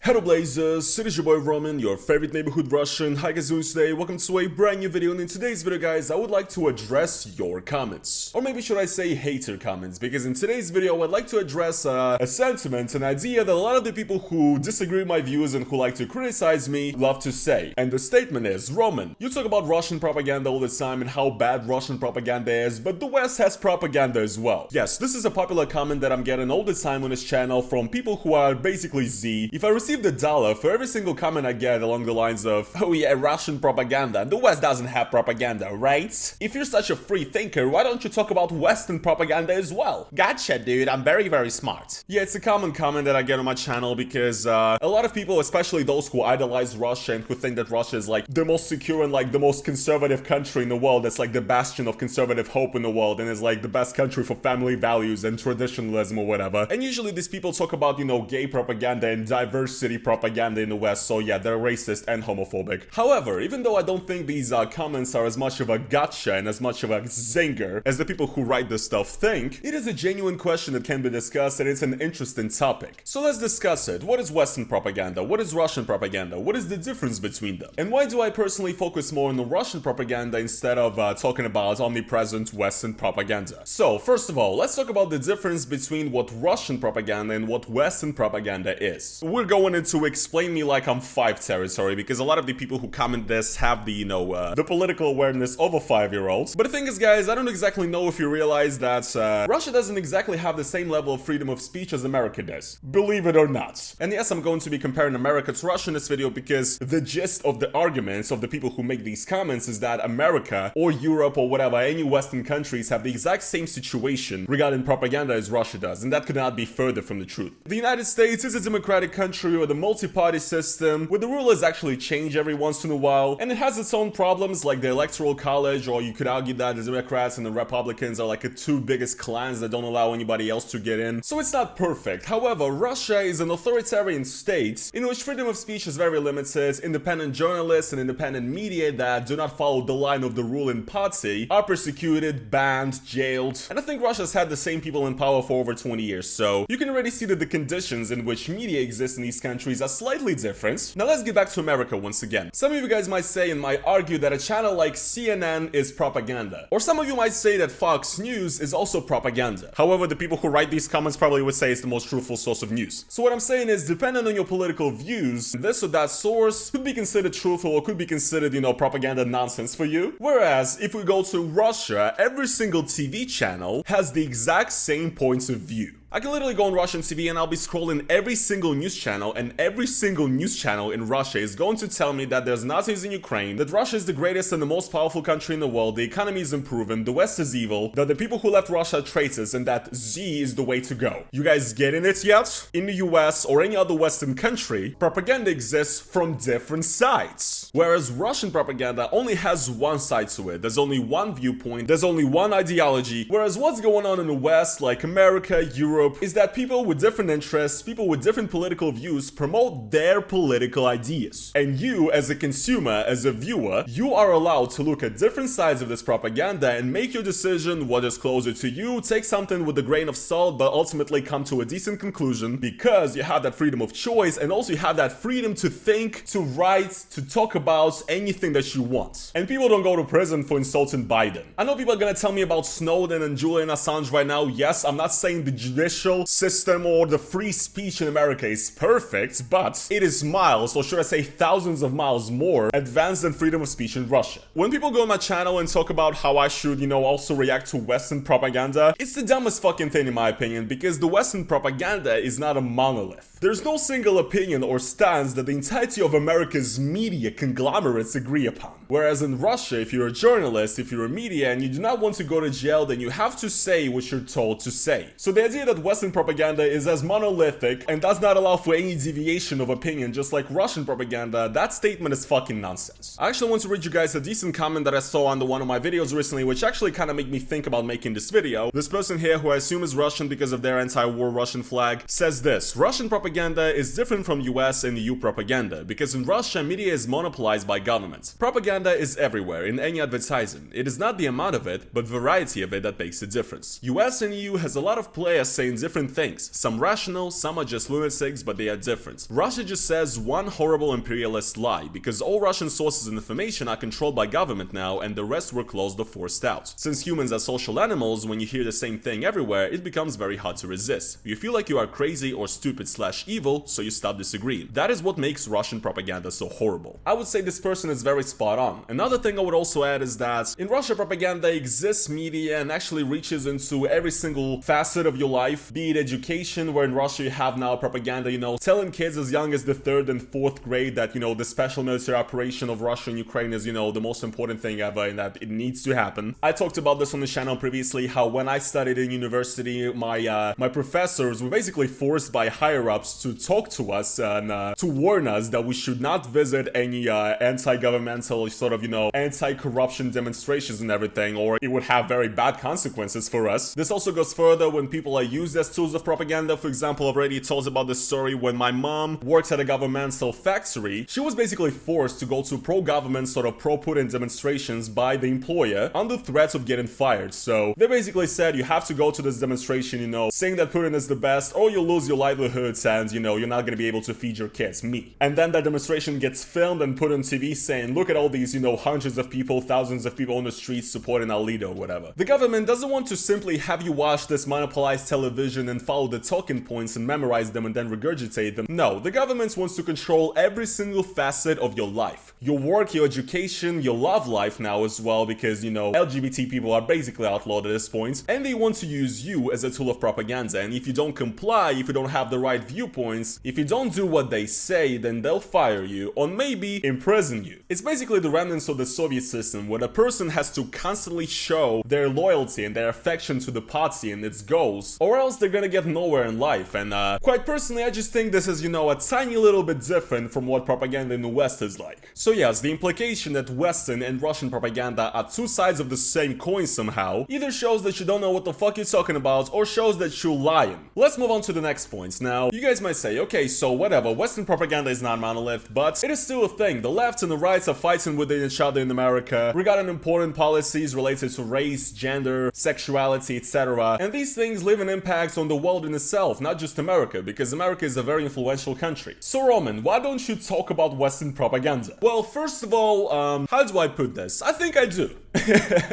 Hello Blazers, it is your boy Roman, your favorite neighborhood Russian. How you guys doing today? Welcome to a brand new video, and in today's video guys, I would like to address your comments. Or maybe should I say hater comments, because in today's video I'd like to address a sentiment, an idea that a lot of the people who disagree with my views and who like to criticize me love to say. And the statement is, Roman, you talk about Russian propaganda all the time and how bad Russian propaganda is, but the West has propaganda as well. Yes, this is a popular comment that I'm getting all the time on this channel from people who are basically Z. If I receive the dollar for every single comment I get along the lines of, oh yeah, Russian propaganda, the West doesn't have propaganda, right? If you're such a free thinker, why don't you talk about Western propaganda as well? Gotcha, dude, I'm very smart. Yeah, it's a common comment that I get on my channel because a lot of people, especially those who idolize Russia and who think that Russia is like the most secure and like the most conservative country in the world, that's like the bastion of conservative hope in the world and is like the best country for family values and traditionalism or whatever. And usually these people talk about, you know, gay propaganda and diversity propaganda in the West, so yeah, they're racist and homophobic. However, even though I don't think these comments are as much of a gotcha and as much of a zinger as the people who write this stuff think, it is a genuine question that can be discussed and it's an interesting topic. So let's discuss it. What is Western propaganda? What is Russian propaganda? What is the difference between them? And why do I personally focus more on the Russian propaganda instead of talking about omnipresent Western propaganda? So, first of all, let's talk about the difference between what Russian propaganda and what Western propaganda is. We're going into explain me like I'm 5 territory, because a lot of the people who comment this have the, you know, the political awareness of a 5-year-old. But the thing is, guys, I don't exactly know if you realize that Russia doesn't exactly have the same level of freedom of speech as America does. Believe it or not. And yes, I'm going to be comparing America to Russia in this video because the gist of the arguments of the people who make these comments is that America or Europe or whatever, any Western countries have the exact same situation regarding propaganda as Russia does, and that could not be further from the truth. The United States is a democratic country with a multi-party system where the rulers actually change every once in a while, and it has its own problems like the electoral college, or you could argue that the Democrats and the Republicans are like the two biggest clans that don't allow anybody else to get in. So it's not perfect. However, Russia is an authoritarian state in which freedom of speech is very limited. Independent journalists and independent media that do not follow the line of the ruling party are persecuted, banned, jailed, and I think Russia's had the same people in power for over 20 years, so you can already see that the conditions in which media exist in these countries are slightly different. Now let's get back to America once again. Some of you guys might say and might argue that a channel like CNN is propaganda, or some of you might say that Fox News is also propaganda. However, the people who write these comments probably would say it's the most truthful source of news. So what I'm saying is, depending on your political views, this or that source could be considered truthful or could be considered, you know, propaganda nonsense for you. Whereas if we go to Russia, every single TV channel has the exact same points of view. I can literally go on Russian TV and I'll be scrolling every single news channel, and every single news channel in Russia is going to tell me that there's Nazis in Ukraine, that Russia is the greatest and the most powerful country in the world, the economy is improving, the West is evil, that the people who left Russia are traitors, and that Z is the way to go. You guys getting it yet? In the US or any other Western country, propaganda exists from different sides. Whereas Russian propaganda only has one side to it. There's only one viewpoint, there's only one ideology. Whereas what's going on in the West, like America, Europe, is that people with different interests, people with different political views promote their political ideas. And you, as a consumer, as a viewer, you are allowed to look at different sides of this propaganda and make your decision what is closer to you, take something with a grain of salt, but ultimately come to a decent conclusion, because you have that freedom of choice, and also you have that freedom to think, to write, to talk about anything that you want. And people don't go to prison for insulting Biden. I know people are gonna tell me about Snowden and Julian Assange right now. Yes, I'm not saying the judicial system or the free speech in America is perfect, but it is miles, or should I say thousands of miles more advanced than freedom of speech in Russia. When people go on my channel and talk about how I should, you know, also react to Western propaganda, it's the dumbest fucking thing in my opinion, because the Western propaganda is not a monolith. There's no single opinion or stance that the entirety of America's media conglomerates agree upon. Whereas in Russia, if you're a journalist, if you're a media, and you do not want to go to jail, then you have to say what you're told to say. So the idea that Western propaganda is as monolithic and does not allow for any deviation of opinion, just like Russian propaganda, that statement is fucking nonsense. I actually want to read you guys a decent comment that I saw under one of my videos recently, which actually kind of made me think about making this video. This person here, who I assume is Russian because of their anti-war Russian flag, says this: Russian propaganda is different from US and EU propaganda, because in Russia, media is monopolized by governments. Propaganda is everywhere, in any advertising. It is not the amount of it, but variety of it that makes a difference. US and EU has a lot of players saying saying different things. Some rational, some are just lunatics, but they are different. Russia just says one horrible imperialist lie, because all Russian sources and information are controlled by government now, and the rest were closed or forced out. Since humans are social animals, when you hear the same thing everywhere, it becomes very hard to resist. You feel like you are crazy or stupid/evil, so you stop disagreeing. That is what makes Russian propaganda so horrible. I would say this person is very spot on. Another thing I would also add is that in Russia, propaganda exists media and actually reaches into every single facet of your life, be it education, where in Russia you have now propaganda, telling kids as young as the 3rd and 4th grade that, the special military operation of Russia and Ukraine is, the most important thing ever and that it needs to happen. I talked about this on the channel previously, how when I studied in university, my professors were basically forced by higher-ups to talk to us and to warn us that we should not visit any anti-governmental sort of, anti-corruption demonstrations and everything, or it would have very bad consequences for us. This also goes further when people are used as tools of propaganda. For example, I've already told about the story when my mom worked at a governmental factory. She was basically forced to go to pro-government, sort of pro-Putin demonstrations by the employer under threats of getting fired. So they basically said, you have to go to this demonstration, saying that Putin is the best, or you'll lose your livelihoods and, you're not gonna be able to feed your kids, me. And then that demonstration gets filmed and put on TV saying, look at all these, hundreds of people, thousands of people on the streets supporting our leader or whatever. The government doesn't want to simply have you watch this monopolized television and follow the talking points and memorize them and then regurgitate them. No, the government wants to control every single facet of your life. Your work, your education, your love life now as well, because, LGBT people are basically outlawed at this point, and they want to use you as a tool of propaganda. And if you don't comply, if you don't have the right viewpoints, if you don't do what they say, then they'll fire you or maybe imprison you. It's basically the remnants of the Soviet system, where a person has to constantly show their loyalty and their affection to the party and its goals, or else they're gonna get nowhere in life. And quite personally, I just think this is, a tiny little bit different from what propaganda in the West is like. So yes, the implication that Western and Russian propaganda are two sides of the same coin somehow either shows that you don't know what the fuck you're talking about, or shows that you're lying. Let's move on to the next point. Now, you guys might say, okay, so whatever, Western propaganda is not monolith, but it is still a thing. The left and the right are fighting within each other in America regarding important policies related to race, gender, sexuality, etc. And these things leave an impact on the world in itself, not just America, because America is a very influential country. So Roman, why don't you talk about Western propaganda? Well, first of all, how do I put this? I think I do.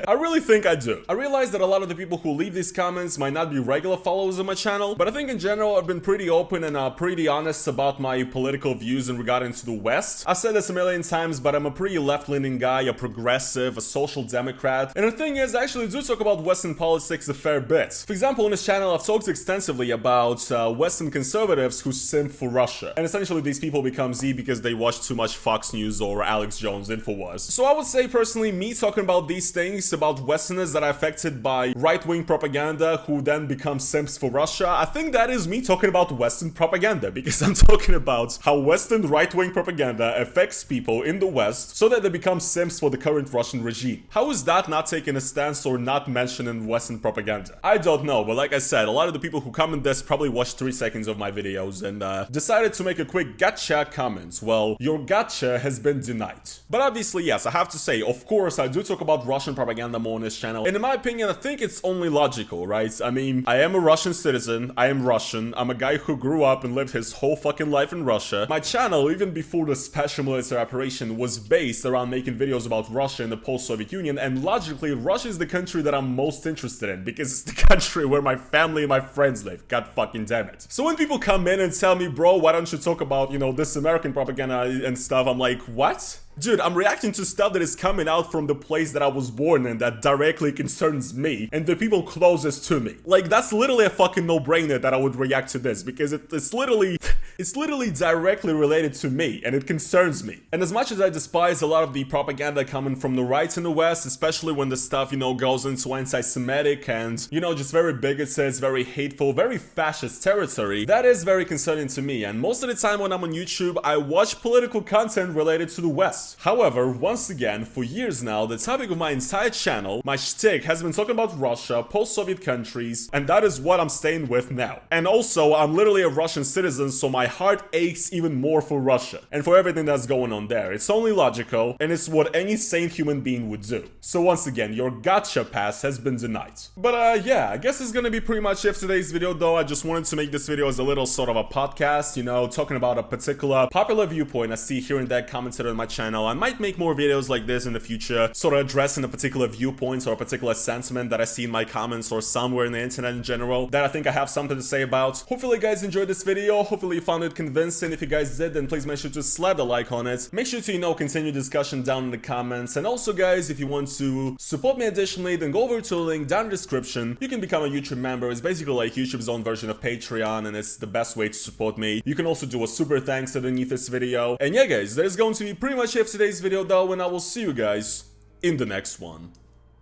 I really think I do. I realize that a lot of the people who leave these comments might not be regular followers of my channel, but I think in general I've been pretty open and pretty honest about my political views in regarding to the West. I've said this a million times, but I'm a pretty left-leaning guy, a progressive, a social democrat, and the thing is, I actually do talk about Western politics a fair bit. For example, on this channel I've talked extensively about Western conservatives who simp for Russia, and essentially these people become Z because they watch too much Fox News or Alex Jones Infowars. So I would say personally, me talking about these things about Westerners that are affected by right-wing propaganda who then become simps for Russia, I think that is me talking about Western propaganda, because I'm talking about how Western right-wing propaganda affects people in the West so that they become simps for the current Russian regime. How is that not taking a stance or not mentioning Western propaganda? I don't know, but like I said, a lot of the people who comment this probably watched 3 seconds of my videos and decided to make a quick gotcha comment. Well, your gotcha has been denied. But obviously, yes, I have to say, of course, I do talk about Russian propaganda more on this channel, and in my opinion, I think it's only logical, right? I mean, I am a Russian citizen, I am Russian, I'm a guy who grew up and lived his whole fucking life in Russia. My channel, even before the special military operation, was based around making videos about Russia and the post-Soviet Union, and logically, Russia is the country that I'm most interested in, because it's the country where my family and my friends live, god fucking damn it. So when people come in and tell me, bro, why don't you talk about, this American propaganda and stuff, I'm like, what? Dude, I'm reacting to stuff that is coming out from the place that I was born in that directly concerns me and the people closest to me. Like, that's literally a fucking no-brainer that I would react to this, because it's literally directly related to me and it concerns me. And as much as I despise a lot of the propaganda coming from the right in the West, especially when the stuff, goes into anti-Semitic and, just very bigoted, very hateful, very fascist territory, that is very concerning to me. And most of the time when I'm on YouTube, I watch political content related to the West. past. However, once again, for years now, the topic of my entire channel, my shtick, has been talking about Russia, post-Soviet countries, and that is what I'm staying with now. And also, I'm literally a Russian citizen, so my heart aches even more for Russia and for everything that's going on there. It's only logical, and it's what any sane human being would do. So once again, your gotcha pass has been denied. But yeah, I guess it's gonna be pretty much it for today's video though. I just wanted to make this video as a little sort of a podcast, you know, talking about a particular popular viewpoint I see here and there commented on my channel. I might make more videos like this in the future, sort of addressing a particular viewpoint or a particular sentiment that I see in my comments or somewhere in the internet in general that I think I have something to say about. Hopefully you guys enjoyed this video, hopefully you found it convincing. If you guys did, then please make sure to slap the like on it. Make sure to, you know, continue discussion down in the comments. And also guys, if you want to support me additionally, then go over to a link down in the description. You can become a YouTube member. It's basically like YouTube's own version of Patreon, and it's the best way to support me. You can also do a super thanks underneath this video. And yeah guys, that is going to be pretty much it for today's video though, and I will see you guys in the next one.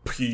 Peace.